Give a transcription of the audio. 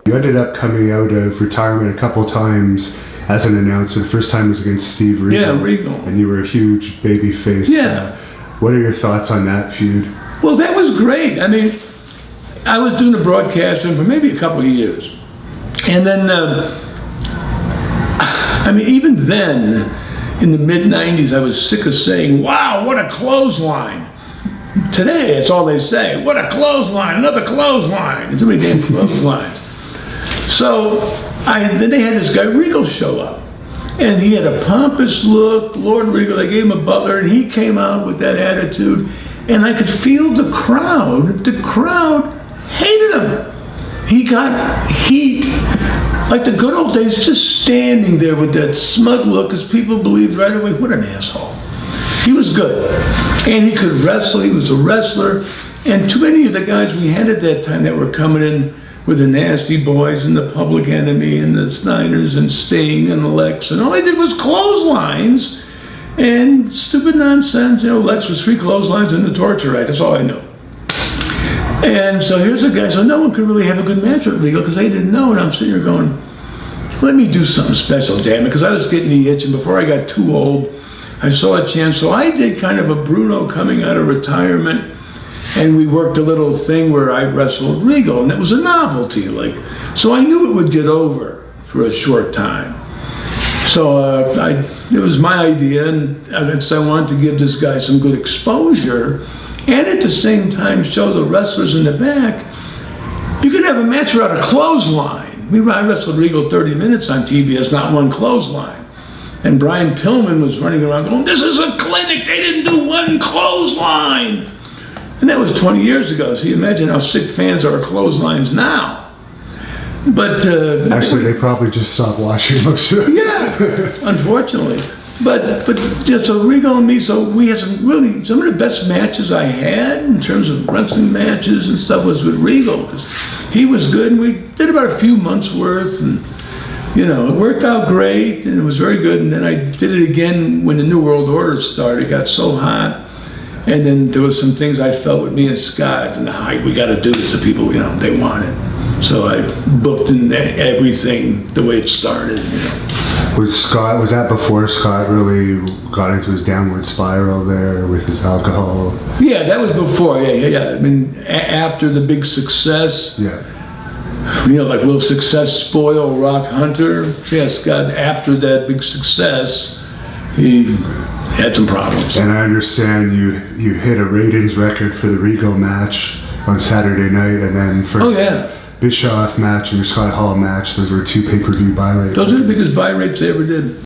You ended up coming out of retirement a couple times as an announcer. The first time was against Steve Regal. Yeah, Regal. And you were a huge baby face. Yeah. What are your thoughts on that feud? Well, that was great. I mean, I was doing the broadcasting for maybe a couple of years. And then, I mean, even then, in the mid-90s, I was sick of saying, wow, what a clothesline. Today, it's all they say. What a clothesline, another clothesline. There's too many damn clotheslines. So then they had this guy Regal show up, and he had a pompous look. Lord Regal, they gave him a butler, and he came out with that attitude, and I could feel the crowd hated him. He got heat, like the good old days, just standing there with that smug look, because people believed right away, what an asshole. He was good, and he could wrestle. He was a wrestler, and too many of the guys we had at that time that were coming in with the Nasty Boys and the Public Enemy and the Snyders and Sting and Lex, and all they did was clotheslines and stupid nonsense. You know, Lex was 3 clotheslines and the torture rack. That's all I knew. And so here's a guy, so no one could really have a good match with Regal because they didn't know, and I'm sitting here going, let me do something special, damn it, because I was getting the itch, and before I got too old, I saw a chance. So I did kind of a Bruno coming out of retirement, and we worked a little thing where I wrestled Regal, and it was a novelty, so I knew it would get over for a short time. So it was my idea, and I wanted to give this guy some good exposure, and at the same time show the wrestlers in the back, you can have a match without a clothesline. I wrestled Regal 30 minutes on TBS, not one clothesline. And Brian Pillman was running around going, this is a clinic, they didn't do one clothesline. And that was 20 years ago, so you imagine how sick fans are of clotheslines now. But actually, they probably just stopped watching most of it. Yeah, unfortunately. But so Regal and me, so we had some of the best matches I had in terms of wrestling matches and stuff was with Regal, because he was good, and we did about a few months worth, and it worked out great, and it was very good. And then I did it again when the New World Order started. It got so hot. And then there was some things I felt with me and Scott, and we got to do this to people, they want it. So I booked in everything the way it started. Was that before Scott really got into his downward spiral there with his alcohol? Yeah, that was before. Yeah. I mean, after the big success. Yeah. Like, will success spoil Rock Hunter? Yeah, Scott, after that big success, he had some problems. And I understand you hit a ratings record for the Regal match on Saturday night, and then for the Bischoff match and your Scott Hall match, those were 2 pay-per-view buy rates. Those are the biggest buy rates they ever did.